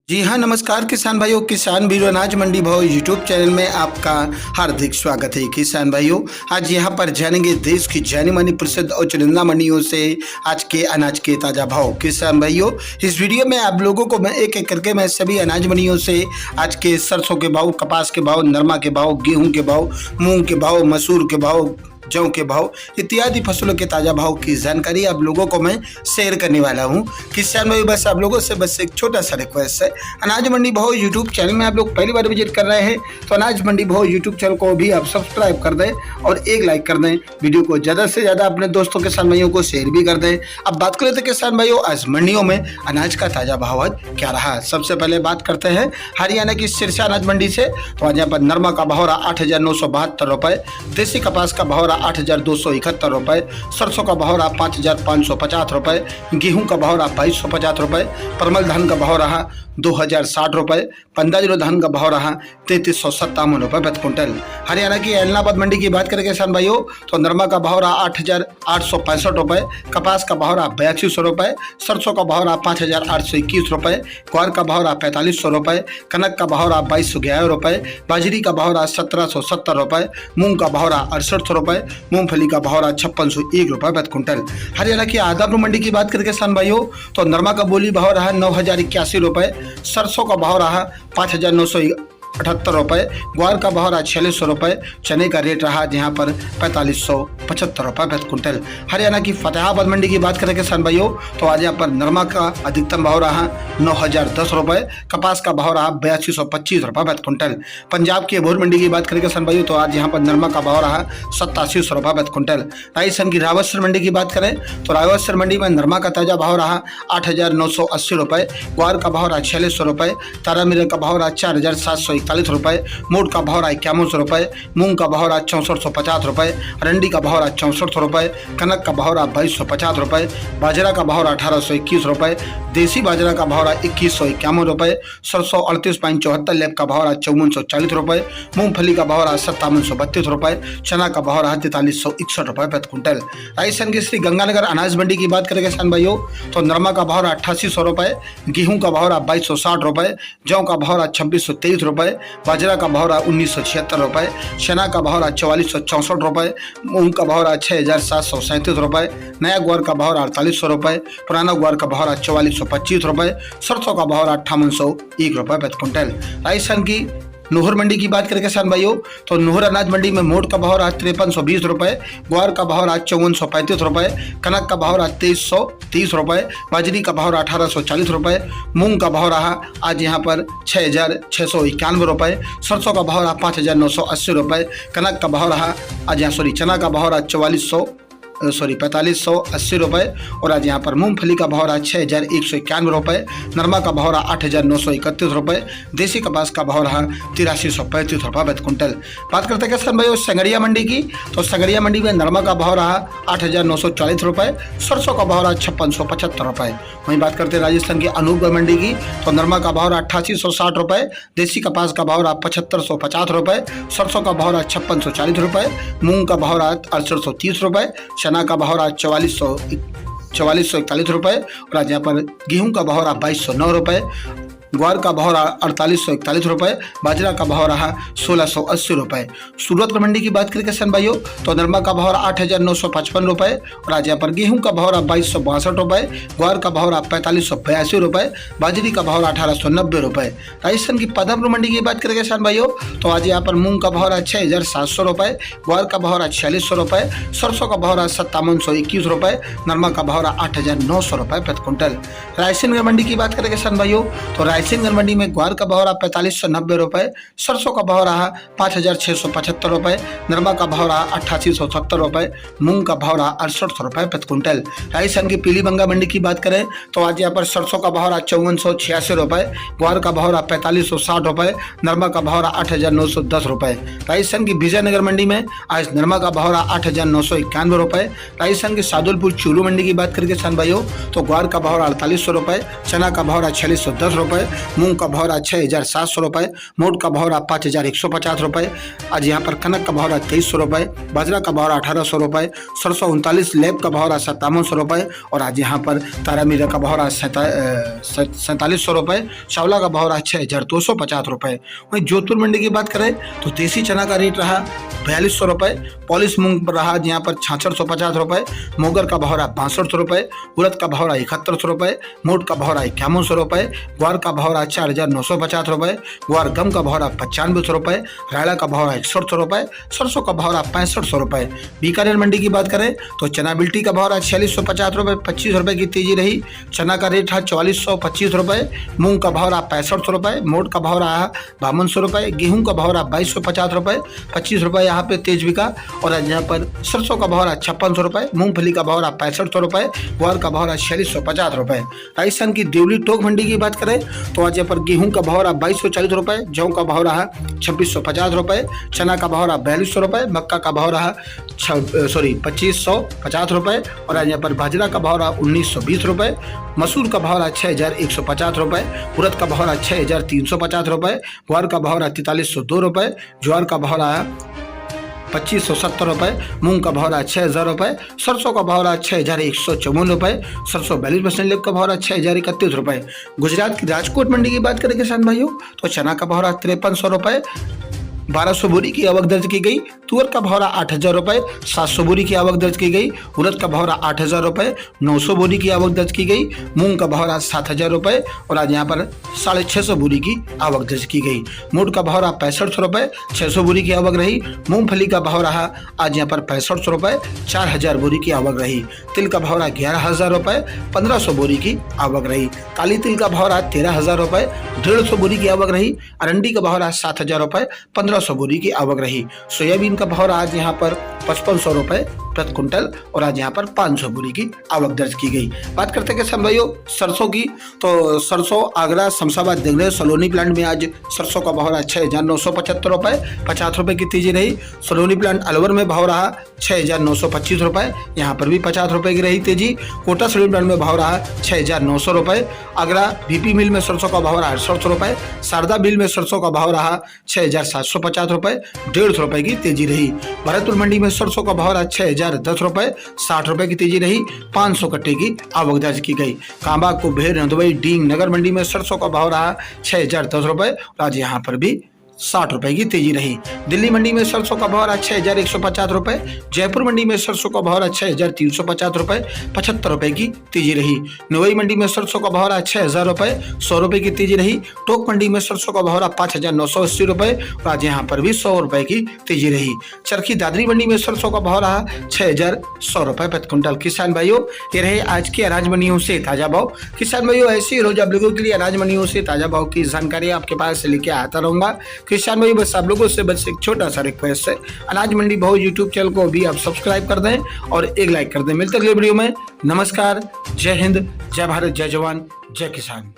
जी हाँ, नमस्कार किसान भाइयों। किसान वीरो अनाज मंडी भाव यूट्यूब चैनल में आपका हार्दिक स्वागत है। किसान भाइयों, आज यहाँ पर जानेंगे देश की जानी मानी प्रसिद्ध और चुनिंदा मंडियों से आज के अनाज के ताज़ा भाव। किसान भाइयों, इस वीडियो में आप लोगों को मैं एक एक करके मैं सभी अनाज मंडियों से आज के सरसों के भाव, कपास के भाव, नरमा के भाव, गेहूँ के भाव, मूँग के भाव, मसूर के भाव, जौ के भाव इत्यादि फसलों के ताज़ा भाव की जानकारी आप लोगों को मैं शेयर करने वाला हूं। किसान भाई, बस आप लोगों से बस एक छोटा सा रिक्वेस्ट है, अनाज मंडी भाव यूट्यूब चैनल में आप लोग पहली बार विजिट कर रहे हैं तो अनाज मंडी भाव यूट्यूब चैनल को भी आप सब्सक्राइब कर दें और एक लाइक कर दें। वीडियो को ज़्यादा से ज़्यादा अपने दोस्तों किसान भाइयों को शेयर भी कर दें। अब बात कर लेते हैं किसान भाइयों, आज मंडियों में अनाज का ताज़ा भाव आज क्या रहा। सबसे पहले बात करते हैं हरियाणा की सिरसा अनाज मंडी से। तो आज यहाँ पर नरमा का भाव रहा 8,972 रुपये, देसी कपास का भाव 8,271 रुपये, सरसों का भाव रहा 5,550 रुपये, गेहूं का भाव रहा 2,250 रुपये, परमल धान का भाव रहा 2,060 रुपये, पंदाजिरो धान का भाव रहा 3,357 रुपये प्रति क्विंटल। हरियाणा की एलनाबाद मंडी की बात करें किसान भाइयों, तो नरमा का भाव रहा 8,865 रुपये, कपास का भाव रहा 8,200 रुपये, सरसों का भाव रहा 5,821 रुपये, ग्वार का भाव रहा 4,500 रुपये, कनक का भाव रहा 2,211 रुपये, बाजरी का भाव रहा 1,770 रुपये, मूंग का भाव रहा 68 रुपये, मूंगफली का भाव रहा 5,601 रुपये प्रति क्विंटल। हरियाणा की आदापुर मंडी की बात करें किसान भाइयों, तो नरमा का बोली भाव रहा 9,081 रुपये, सरसों का भाव रहा 5,978 रुपये, ग्वार का भाव रहा 4,600 रुपये, चने का रेट रहा यहाँ पर 4,575 रुपये प्रति क्विंटल। हरियाणा की फतेहाबाद मंडी की बात करें किसान भाइयों, तो आज यहाँ पर नरमा का अधिकतम भाव रहा 9,010 रुपये, कपास का भाव रहा 8,225 रुपये प्रति क्विंटल। पंजाब की अबोहर मंडी की बात करें किसान भाइयों, तो आज यहाँ पर नरमा का भाव रहा 8700 रुपये प्रति क्विंटल। राजस्थान की रावतसर मंडी की बात करें तो रावतसर मंडी में नरमा का ताजा भाव रहा 8,980 रुपये, ग्वार का भाव रहा 4,600 रुपये, तारामीरा का भाव रहा 4,741 रुपये, मोट का भाव रहा 5100 रुपये, मूंग का भाव रहा 6450 रुपये, रंडी का भाव रहा 64 रुपये, कनक का भाव रहा 2,250 रुपये, बाजरा का भाव रहा 1,821 रुपये, देसी बाजरा का भाव रहा 2,151 रुपये, सरसों 38.74, लेप का भाव रहा 5,440 रुपये, मूंगफली का भाव रहा 5,732 रुपये, चना का भाव रहा 4,361 रुपये प्रति क्विंटल। राजस्थान की श्री गंगानगर अनाज मंडी की बात करें किसान भाइयों, तो नरमा का भाव रहा 8,800 रुपये, गेहूं का भाव रहा 2,260 रुपये, जौ का भाव रहा 2,623 रुपये, बाजरा का भाव रहा 1,976 रुपये, चना का भाव रहा 4,464 रुपये, मूंग का भाव रहा 6,737 रुपये, नया ग्वार का भाव रहा 4,800 रुपये, पुराना ग्वार का भाव रहा 4,425 रुपये, सरसों का भाव रहा 5,801 रुपये प्रति क्विंटल। राजस्थान की नोहर मंडी की बात करें किसान भाइयों, तो नोहर अनाज मंडी में मोट का भाव रहा 5,320 रुपये, ग्वार का भाव रहा 5,435 रुपये, कनक का भाव रहा 2,330 रुपये, बाजरी का भाव रहा 1,840 रुपये, मूंग का भाव रहा आज यहाँ पर 6,691 रुपये, सरसों का भाव रहा 5,980 रुपये, कनक का भाव रहा चना का भाव रहा 4,580 रुपये, और आज यहाँ पर मूंगफली का भाव रहा 6,191 रुपये, नरमा का भाव रहा 8,931 रुपये, देसी कपास का भाव रहा 8,335 रुपये प्रति क्विंटल। बात करते हैं किसान भाइयों संगरिया मंडी की, तो संगरिया मंडी में नरमा का भाव रहा 8,940 रुपये, सरसों का भाव रहा 5,675 रुपये। वहीं बात करते हैं राजस्थान की अनूपगढ़ मंडी की, तो नरमा का भाव रहा 8,860 रुपये, देसी कपास का भाव रहा 7,550 रुपये, सरसों का भाव रहा 5,640 रुपये, मूंग का भाव रहा 6,830 रुपये, चना का भाव रहा 4,441 रुपये, और आज यहाँ पर गेहूं का भाव रहा 2,209 रुपये, ग्वार का भाव रहा 4,841 रुपये, बाजरा का भाव रहा 1,680 रुपये। सूरत मंडी की बात करें किसान भाइयों, तो नरमा का भाव रहा 8,955 रुपये, और आज यहाँ पर गेहूं का भाव रहा 2,262 रुपये, ग्वार का भाव रहा 4,582 रुपये, बाजरी का भाव रहा 1,890 रुपये। राजस्थान की पदमपुर मंडी की बात करें किसान भाइयों, तो आज यहाँ पर मूंग का भाव रहा 6,700 रुपये, ग्वार का भाव रहा 4,600 रुपये, सरसों का भाव रहा 5,721 रुपये, नरमा का भाव रहा 8,900 रुपये प्रति क्विंटल। रायसेन मंडी की बात करें किसान भाइयों, तो रायसेन मंडी में ग्वार का भाव रहा 4,590 रुपये, सरसों का भाव रहा 5,675 रुपये, नरमा का भाव रहा 8,870 रुपये, मूंग का भाव रहा 68 रुपये प्रति क्विंटल। राजस्थान की पीलीबंगा मंडी की बात करें तो आज यहाँ पर सरसों का भाव रहा 5,486 रुपये, ग्वार का भाव रहा 4,560 रुपये, नरमा का भाव रहा 8,910 रुपये। राजस्थान की विजयनगर मंडी में आज नरमा का भाव रहा 8,991 रुपये। राजस्थान की सादुलपुर चूरू मंडी की बात करें किसान भाइयों, तो ग्वार का भाव रहा 4,800 रुपये, चना का भाव रहा 4,610 रुपये, मूंग का भाव रहा 6,700 रुपये, मोट का भाव रहा 5,150 रुपये। आज यहाँ पर कनक का भाव रहा 2300 रुपये, बाजरा का भाव रहा 1800 रुपये, सरसों 39 लैब का भाव रहा 5700 रुपये और आज यहाँ पर तारा मीरा का भाव रहा 4700 रुपये, चावला का भाव रहा 6,250 रुपये। वहीं जोधपुर मंडी की बात करें तो देसी चना का रेट रहा 4200 रुपये, पॉलिश मूंग रहा यहाँ पर 6650 रुपये, मोगर का भाव रहा 6200 रुपये, उड़द का भाव रहा 7100 रुपये, मोट का भाव रहा 5100 रुपये, ग्वार का भाव रहा 4,950 रुपये, ग्वार गम का भाव रहा 9500 रुपये, रायला का भाव रहा 6100 रुपये, सरसों का भाव रहा 6500 रुपये। बीकानेर मंडी की बात करें तो चना बिल्टी का भाव रहा 4650 रुपये, 25 रुपये की तेजी रही। चना का रेट रहा 4425 रुपये, मूंग का भाव रहा 6500 रुपये, मोट का भाव रहा 5200 रुपये, गेहूं का भाव रहा 2250 रुपये, 25 रुपये यहाँ पे तेज बिका और आज यहाँ पर सरसों का भाव रहा 5600 रुपये, मूंगफली का भाव रहा 6500 रुपये, ग्वार का भाव रहा 4650 रुपये। राजस्थान की देवली टोक मंडी की बात करें तो आज यहाँ पर गेहूं का भाव रहा 2240 रुपये, जौ का भाव रहा 2650 रुपये, चना का भाव रहा 4200 रुपये, मक्का का भाव रहा 2550 रुपये और आज यहाँ पर बाजरा का भाव रहा 1920 रुपये, मसूर का भाव रहा 6150 रुपये, उड़द का भाव रहा 6350 रुपये, ग्वार का भाव रहा 4302 रुपये, ज्वार का भाव रहा 2570 रुपये, मूंग का भाव रहा 6000 रुपये, सरसों का भाव रहा 6154 रुपये, सरसों 42% लेब का भाव रहा 6031 रुपये। गुजरात की राजकोट मंडी की बात करें किसान भाइयों तो चना का भाव रहा 5300 रुपये, 1200 बोरी की आवक दर्ज की गई, तुअर का भाव रहा 8000 रुपये, 700 बोरी की आवक दर्ज की गई, उड़द का भाव रहा 8000 रुपये, 900 बोरी की आवक दर्ज की गई, मूंग का भाव रहा 7000 रुपये और आज यहाँ पर 650 बोरी की आवक दर्ज की गई। मोट का भाव रहा 6500 रुपये, 600 बोरी की आवक रही। मूंगफली का भाव रहा आज यहाँ पर 6500 रुपये, 4000 बोरी की आवक रही। तिल का भाव रहा 11000 रुपये, 1500 बोरी की आवक रही। काली तिल का भाव रहा 13000 रुपये, 150 बोरी की आवक रही। अरंडी का भाव रहा 7000 रुपये, 1500 बोरी की आवक रही। सोयाबीन का भाव आज यहाँ पर 5500 रुपये प्रति क्विंटल और आज यहाँ पर 500 बोरी की आवक दर्ज की गई। बात करते हैं किसान भाइयों सरसों की तो सरसों आगरा शमशाबाद देगड़े सलोनी प्लांट में आज सरसों का भाव रहा 6,975 रुपये, 50 रुपये की तेजी रही। सलोनी प्लांट अलवर में भाव रहा 6,925 रुपये, यहाँ पर भी 50 रुपये की रही तेजी। कोटा सलोनी प्लांट में भाव रहा 6,900 रुपये। आगरा बीपी मिल में सरसों का भाव रहा 68 रुपये। शारदा मिल में सरसों का भाव रहा 6,750 रुपये, 150 रुपये की तेजी रही। भरतपुर मंडी में सरसों का भाव रहा 6,010 रुपये, 60 रुपये की तेजी रही। 500 कट्टे की आवक दर्ज की गई। कांबा कुबेर नंदुई डींग नगर मंडी में सरसों का भाव रहा 6,010 रुपये और आज यहाँ पर भी 60 रुपए की तेजी रही। दिल्ली मंडी में सरसों का भाव रहा 6,150 रुपए। जयपुर मंडी में सरसों का भाव रहा 6,350 रुपए, 75 रुपए की तेजी रही। नवई मंडी में सरसों का भाव रहा 6,000 रुपए, 100 रुपए की तेजी रही। टोक मंडी में सरसों का भाव रहा 5,980 रुपए और आज यहाँ पर भी 100 रुपए की तेजी रही। चरखी दादरी मंडी में सरसों का भाव रहा 6,100 रुपए प्रति क्विंटल। किसान भाइयों ये रहे आज के अनाज मंडियों से ताजा भाव। किसान भाइयों ऐसे ही रोज आप लोगों के लिए अनाज मंडियों से ताजा भाव की जानकारी आपके पास लेके आता रहूंगा। किसान भाई बस आप लोगों से बस एक छोटा सा रिक्वेस्ट है, अनाज मंडी भाव यूट्यूब चैनल को भी आप सब्सक्राइब कर दें और एक लाइक कर दें। मिलते अगले वीडियो में। नमस्कार, जय हिंद, जय भारत, जय जवान, जय किसान।